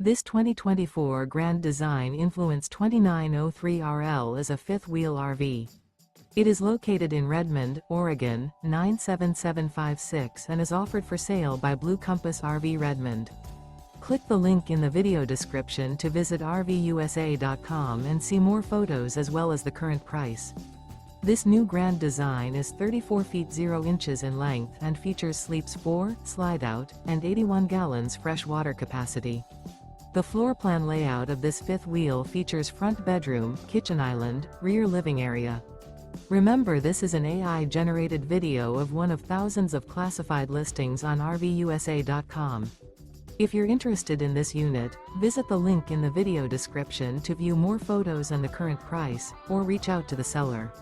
This 2024 Grand Design Influence 2903RL is a fifth-wheel RV. It is located in Redmond, Oregon, 97756 and is offered for sale by Blue Compass RV Redmond. Click the link in the video description to visit RVUSA.com and see more photos as well as the current price. This new Grand Design is 34 feet 0 inches in length and features sleeps 4, Slideout, and 81 gallons fresh water capacity. The floor plan layout of this fifth wheel features front bedroom, kitchen island, rear living area. Remember, this is an AI-generated video of one of thousands of classified listings on RVUSA.com. If you're interested in this unit, visit the link in the video description to view more photos and the current price, or reach out to the seller.